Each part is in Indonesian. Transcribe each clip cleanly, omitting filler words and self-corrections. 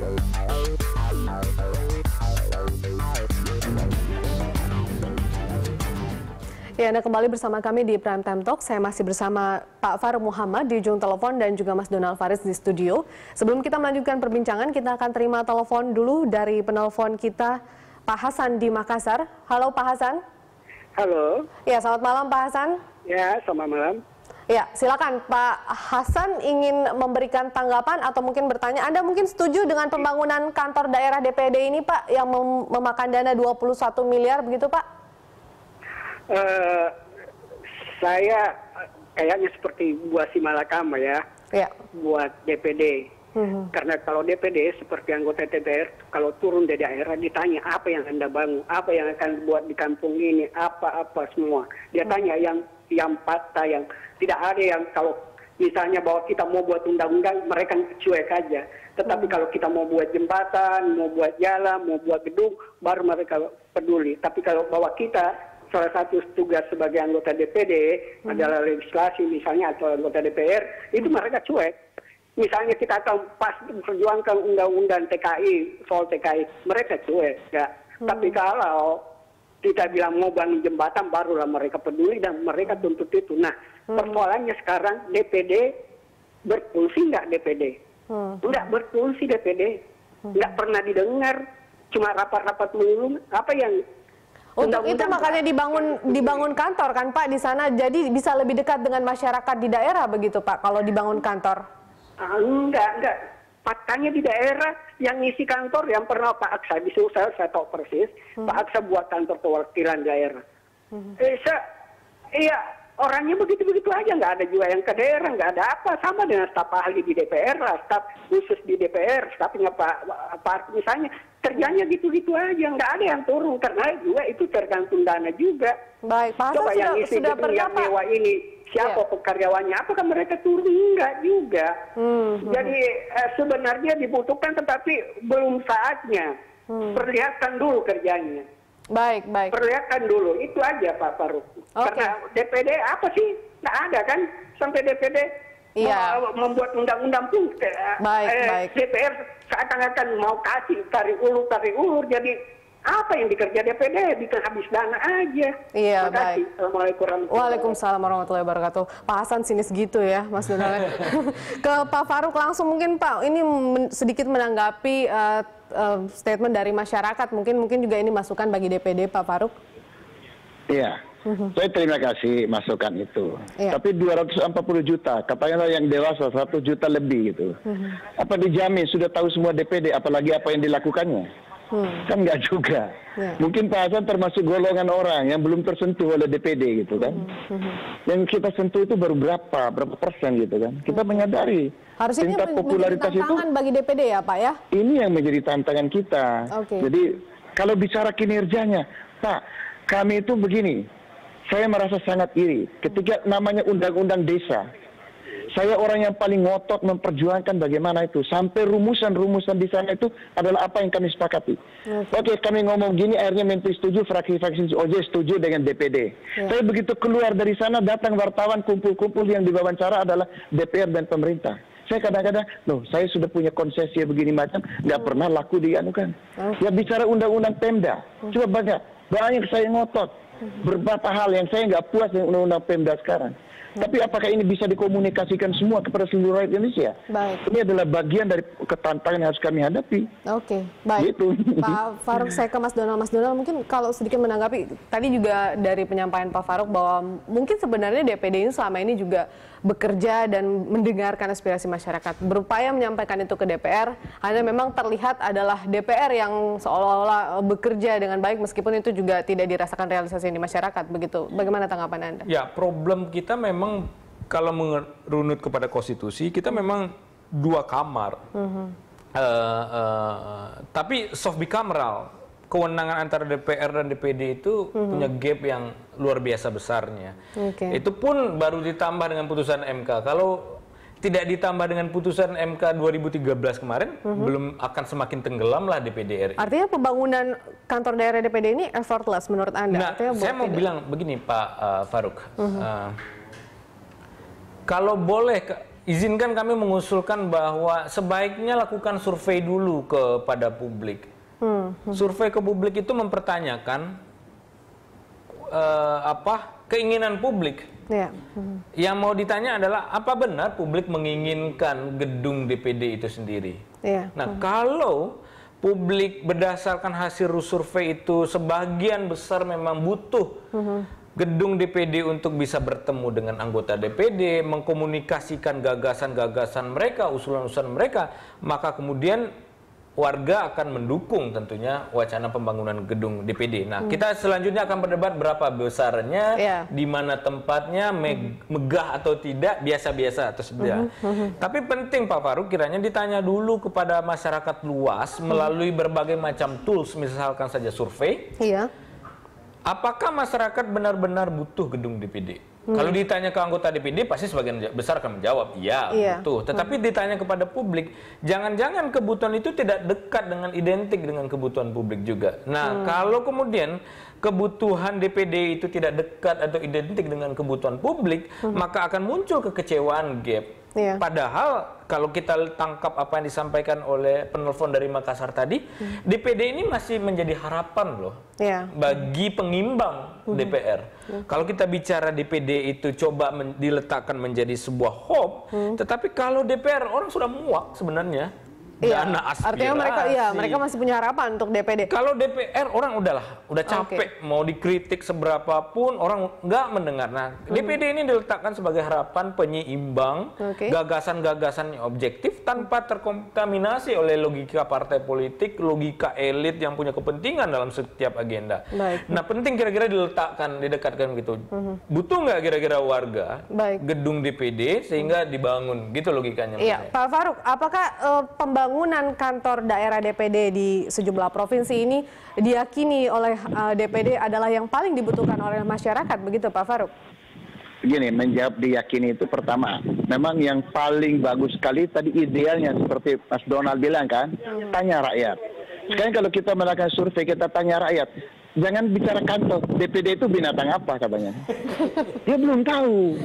Ya, Anda kembali bersama kami di Prime Time Talk. Saya masih bersama Pak Farouk Muhammad di ujung telepon dan juga Mas Donald Faris di studio. Sebelum kita melanjutkan perbincangan, kita akan terima telepon dulu dari penelpon kita, Pak Hasan di Makassar. Halo Pak Hasan. Halo. Ya, selamat malam Pak Hasan. Ya, selamat malam. Ya, silakan Pak Hasan ingin memberikan tanggapan atau mungkin bertanya. Anda mungkin setuju dengan pembangunan kantor daerah DPD ini Pak yang memakan dana 21 miliar begitu Pak? Saya kayaknya seperti buah simalakama ya, buat DPD. Karena kalau DPD seperti anggota DPR, kalau turun dari daerah ditanya apa yang Anda bangun, apa yang akan buat di kampung ini, apa-apa semua. Dia tanya yang patah, yang tidak ada yang kalau misalnya bahwa kita mau buat undang-undang, mereka cuek aja. Tetapi kalau kita mau buat jembatan, mau buat jalan, mau buat gedung, baru mereka peduli. Tapi kalau bahwa kita salah satu tugas sebagai anggota DPD adalah legislasi misalnya atau anggota DPR, itu mereka cuek. Misalnya kita akan pas memperjuangkan undang-undang TKI, soal TKI, mereka cuek. Ya. Tapi kalau kita bilang mau bangun jembatan, barulah mereka peduli dan mereka tuntut itu. Nah, persoalannya sekarang DPD berfungsi nggak DPD? Nggak berfungsi DPD. Nggak pernah didengar, cuma rapat-rapat melulu. Apa yang untuk itu makanya dibangun kantor kan Pak di sana, jadi bisa lebih dekat dengan masyarakat di daerah begitu Pak kalau dibangun kantor? Enggak. Faktanya di daerah yang ngisi kantor yang pernah Pak Aksa disuruh saya tahu persis, Pak Aksa buat kantor perwakilan daerah. Iya orangnya begitu-begitu aja, nggak ada juga yang ke daerah, nggak ada apa, sama dengan staf ahli di DPR lah, staf khusus di DPR, stafnya Pak misalnya. Kerjanya gitu-gitu aja, nggak ada yang turun karena juga itu tergantung dana juga. Baik, Pak Hasan coba yang isi gedung yang mewah ini siapa karyawannya? Apakah mereka turun? Enggak juga. Jadi sebenarnya dibutuhkan tetapi belum saatnya. Perlihatkan dulu kerjanya. Baik. Perlihatkan dulu, itu aja Pak Farouk. Karena DPD apa sih? Nggak ada kan sampai DPD. Membuat undang-undang pun DPR seakan-akan mau kasih tarik ulur, jadi apa yang dikerja DPD bikin habis dana aja. Iya, baik. Assalamualaikum. Waalaikumsalam warahmatullahi wabarakatuh. Pak Hasan sinis gitu ya Mas Donald. Ke Pak Farouk langsung mungkin Pak, ini sedikit menanggapi statement dari masyarakat, mungkin juga ini masukan bagi DPD Pak Farouk. Iya. Saya terima kasih masukan itu. Tapi 240 juta, katanya yang dewasa 1 juta lebih gitu. Apa dijamin sudah tahu semua DPD, apalagi apa yang dilakukannya? Kan nggak juga. Mungkin Pak Hasan termasuk golongan orang yang belum tersentuh oleh DPD gitu kan. Yang kita sentuh itu baru berapa persen gitu kan. Kita menyadari harusnya tingkat popularitas itu bagi DPD ya Pak ya. Ini yang menjadi tantangan kita. Jadi kalau bicara kinerjanya, Pak, kami itu begini. Saya merasa sangat iri ketika namanya undang-undang desa. Saya orang yang paling ngotot memperjuangkan bagaimana itu. Sampai rumusan-rumusan di sana itu adalah apa yang kami sepakati. Oke, kami ngomong gini, akhirnya menteri setuju, fraksi-fraksi setuju dengan DPD. Tapi begitu keluar dari sana, datang wartawan, kumpul-kumpul yang diwawancara adalah DPR dan pemerintah. Saya kadang-kadang, loh saya sudah punya konsesi begini macam, nggak pernah laku dianukan. Ya bicara undang-undang Pemda, coba banyak saya ngotot. Beberapa hal yang saya nggak puas dengan undang-undang Pemda sekarang. Tapi apakah ini bisa dikomunikasikan semua kepada seluruh rakyat Indonesia? Ini adalah bagian dari ketantangan yang harus kami hadapi. Baik. Gitu. Pak Farouk, saya ke Mas Donald. Mas Donald mungkin kalau sedikit menanggapi, tadi juga dari penyampaian Pak Farouk bahwa mungkin sebenarnya DPD ini selama ini juga bekerja dan mendengarkan aspirasi masyarakat, berupaya menyampaikan itu ke DPR. Hanya memang terlihat adalah DPR yang seolah-olah bekerja dengan baik meskipun itu juga tidak dirasakan realisasi di masyarakat. Begitu. Bagaimana tanggapan Anda? Ya, problem kita memang kalau merunut kepada konstitusi, kita memang 2 kamar. Tapi soft bicameral. Kewenangan antara DPR dan DPD itu punya gap yang luar biasa besarnya. Itu pun baru ditambah dengan putusan MK. Kalau tidak ditambah dengan putusan MK 2013 kemarin, belum akan semakin tenggelam lah DPD RI. Artinya pembangunan kantor daerah DPD ini effortless menurut Anda? Nah, saya mau bilang begini Pak Farouk. Kalau boleh izinkan kami mengusulkan bahwa sebaiknya lakukan survei dulu kepada publik. Survei ke publik itu mempertanyakan keinginan publik. Yang mau ditanya adalah apa benar publik menginginkan gedung DPD itu sendiri. Nah, kalau publik berdasarkan hasil survei itu sebagian besar memang butuh gedung DPD untuk bisa bertemu dengan anggota DPD, mengkomunikasikan gagasan-gagasan mereka, usulan-usulan mereka, maka kemudian warga akan mendukung tentunya wacana pembangunan gedung DPD. Nah, kita selanjutnya akan berdebat berapa besarnya, di mana tempatnya, megah atau tidak, biasa-biasa atau sebenarnya. Tapi penting Pak Farouk kiranya ditanya dulu kepada masyarakat luas melalui berbagai macam tools, misalkan saja survei. Apakah masyarakat benar-benar butuh gedung DPD? Kalau ditanya ke anggota DPD, pasti sebagian besar akan menjawab, iya, butuh. Tetapi ditanya kepada publik, jangan-jangan kebutuhan itu tidak dekat dengan identik dengan kebutuhan publik juga. Nah, kalau kemudian kebutuhan DPD itu tidak dekat atau identik dengan kebutuhan publik, maka akan muncul kekecewaan, gap. Padahal kalau kita tangkap apa yang disampaikan oleh penelpon dari Makassar tadi, DPD ini masih menjadi harapan loh bagi pengimbang DPR. Kalau kita bicara DPD itu coba diletakkan menjadi sebuah hope, tetapi kalau DPR orang sudah muak sebenarnya. Dana aspirasi. Artinya mereka masih punya harapan untuk DPD. Kalau DPR orang udah capek, mau dikritik seberapapun orang nggak mendengar. Nah, DPD ini diletakkan sebagai harapan penyeimbang, gagasan-gagasan yang objektif tanpa terkontaminasi oleh logika partai politik, logika elit yang punya kepentingan dalam setiap agenda. Nah, penting kira-kira didekatkan gitu. Butuh nggak kira-kira warga gedung DPD sehingga dibangun, gitu logikanya. Pak Farouk, apakah pembangunan kantor daerah DPD di sejumlah provinsi ini diyakini oleh DPD adalah yang paling dibutuhkan oleh masyarakat, begitu Pak Farouk? Begini, menjawab diyakini itu pertama, memang yang paling bagus sekali tadi idealnya seperti Mas Donald bilang kan, tanya rakyat. Sekarang kalau kita melakukan survei, kita tanya rakyat, jangan bicara kantor, DPD itu binatang apa katanya. Dia belum tahu.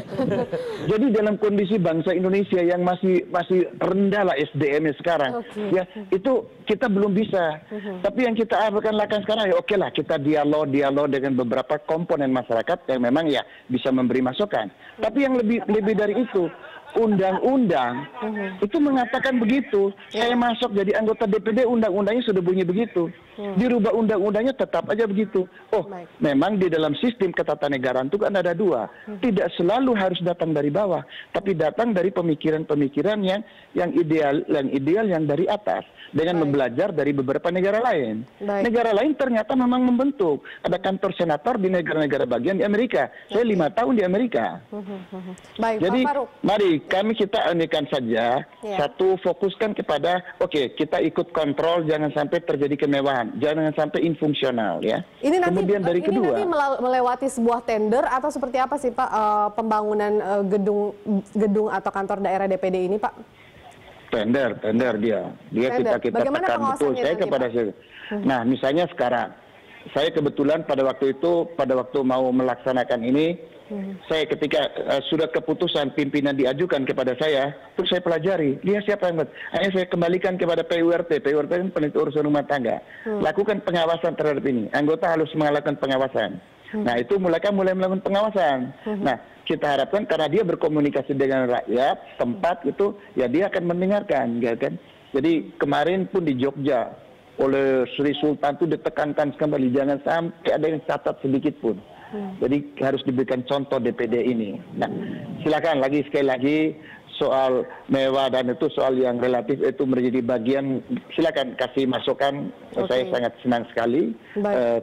Jadi dalam kondisi bangsa Indonesia yang masih rendah lah SDM-nya sekarang, ya itu kita belum bisa. Tapi yang kita akan lakukan sekarang ya oke lah, kita dialog dengan beberapa komponen masyarakat yang memang ya bisa memberi masukan. Tapi yang lebih dari itu, undang-undang itu mengatakan begitu. Saya masuk jadi anggota DPD, undang-undangnya sudah bunyi begitu. Dirubah undang-undangnya tetap aja begitu. Memang di dalam sistem ketatanegaraan itu kan ada dua. Tidak selalu harus datang dari bawah, tapi datang dari pemikiran-pemikiran yang ideal yang dari atas. Dengan belajar dari beberapa negara lain. Negara lain ternyata memang membentuk. Ada kantor senator di negara-negara bagian di Amerika. Saya 5 tahun di Amerika. Jadi mari kita unikan saja. Satu, fokuskan kepada kita ikut kontrol, jangan sampai terjadi kemewahan, jangan sampai infungsional ya. Kemudian dari kedua, nanti melewati sebuah tender atau seperti apa sih Pak pembangunan gedung atau kantor daerah DPD ini Pak? Tender dia kita tekan betul saya kepada saya. Nah, misalnya sekarang saya kebetulan pada waktu mau melaksanakan ini, saya ketika sudah keputusan pimpinan diajukan kepada saya, terus saya pelajari, dia siapa yang akhirnya saya kembalikan kepada PURT kan peneliti urusan rumah tangga. Lakukan pengawasan terhadap ini. Anggota harus melakukan pengawasan. Nah, itu mulai melakukan pengawasan. Nah, kita harapkan karena dia berkomunikasi dengan rakyat tempat itu, ya dia akan mendengarkan, ya kan. Jadi kemarin pun di Jogja oleh Sri Sultan itu ditekankan kembali jangan sampai ada yang catat sedikit pun. Jadi harus diberikan contoh DPD ini. Nah, silakan sekali lagi soal mewah dan itu soal yang relatif itu menjadi bagian, silakan kasih masukan. Saya sangat senang sekali.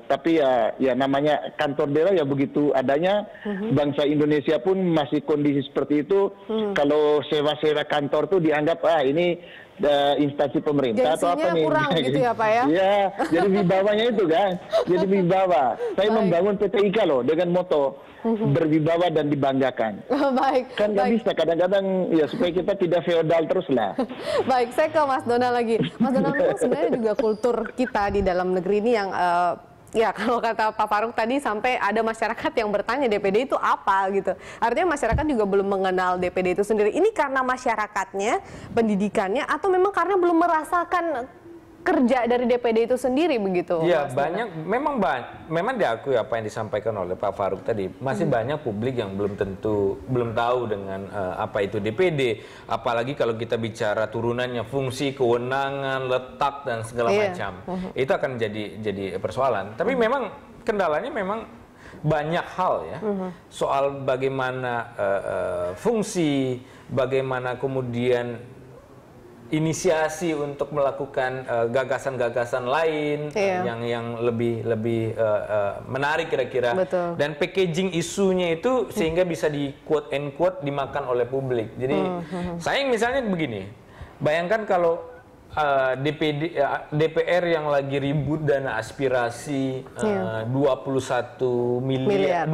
Tapi ya namanya kantor daerah ya begitu adanya. Bangsa Indonesia pun masih kondisi seperti itu. Kalau sewa-sewa kantor tuh dianggap ini instansi pemerintah atau apa nih? Kurang gitu ya Pak ya? Ya, jadi wibawanya itu kan, jadi wibawa. Saya membangun PT IKA loh dengan moto berwibawa dan dibanggakan. Kan nggak bisa kadang-kadang ya supaya kita tidak feodal terus lah. Baik, saya ke Mas Donald lagi. Mas Donald, memang sebenarnya juga kultur kita di dalam negeri ini yang Ya, kalau kata Pak Faruk tadi sampai ada masyarakat yang bertanya DPD itu apa gitu. Artinya masyarakat juga belum mengenal DPD itu sendiri. Ini karena masyarakatnya, pendidikannya, atau memang karena belum merasakan kerja dari DPD itu sendiri begitu? Ya, memang diakui apa yang disampaikan oleh Pak Faruk tadi. Masih banyak publik yang belum tahu dengan apa itu DPD. Apalagi kalau kita bicara turunannya, fungsi, kewenangan, letak dan segala macam. Itu akan jadi persoalan. Tapi memang kendalanya memang banyak hal ya. Soal bagaimana fungsi, bagaimana kemudian inisiasi untuk melakukan gagasan-gagasan lain yang lebih menarik kira-kira, dan packaging isunya itu sehingga bisa di quote and quote dimakan oleh publik. Jadi saya misalnya begini, bayangkan kalau DPR yang lagi ribut dana aspirasi 20 miliar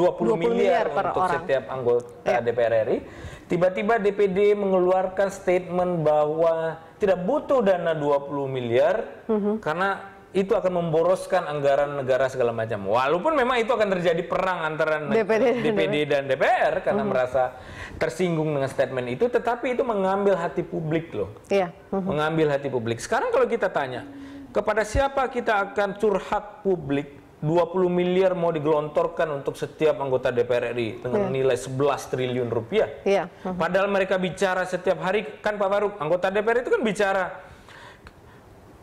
untuk setiap anggota DPR RI, tiba-tiba DPD mengeluarkan statement bahwa tidak butuh dana 20 miliar karena itu akan memboroskan anggaran negara segala macam. Walaupun memang itu akan terjadi perang antara DPD dan DPR karena merasa tersinggung dengan statement itu, tetapi itu mengambil hati publik loh. Mengambil hati publik. Sekarang kalau kita tanya, kepada siapa kita akan curhat publik 20 miliar mau digelontorkan untuk setiap anggota DPR RI dengan nilai 11 triliun rupiah. Padahal mereka bicara setiap hari, kan Pak Faruk, anggota DPR itu kan bicara,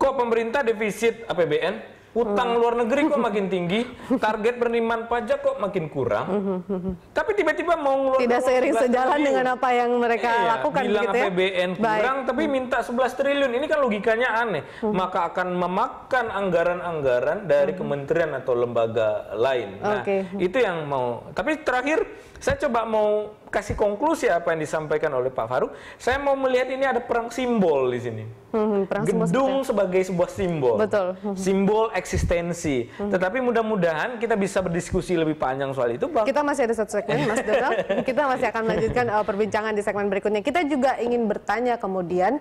kok pemerintah defisit APBN, utang luar negeri kok makin tinggi, target penerimaan pajak kok makin kurang. Tapi tiba-tiba mau ngeluarkan tidak seiring sejalan dengan apa yang mereka lakukan bilang gitu ya. APBN kurang tapi minta 11 triliun. Ini kan logikanya aneh. Maka akan memakan anggaran-anggaran dari kementerian atau lembaga lain. Nah, itu yang mau. Tapi terakhir saya coba mau kasih konklusi apa yang disampaikan oleh Pak Faruk. Saya mau melihat ini ada perang simbol di sini. Gedung sebagai sebuah simbol. Simbol eksistensi. Tetapi mudah-mudahan kita bisa berdiskusi lebih panjang soal itu. Kita masih ada satu segmen, Mas Donald. Kita masih akan melanjutkan perbincangan di segmen berikutnya. Kita juga ingin bertanya kemudian,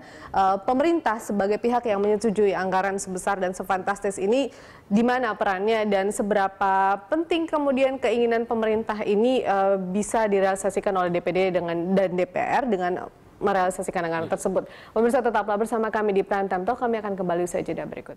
pemerintah sebagai pihak yang menyetujui anggaran sebesar dan sefantastis ini, di mana perannya dan seberapa penting kemudian keinginan pemerintah ini bisa direalisasikan oleh DPD dan DPR dengan merealisasikan anggaran tersebut. Pemirsa, tetaplah bersama kami di Prime Time Talk. Kami akan kembali usai jeda berikut.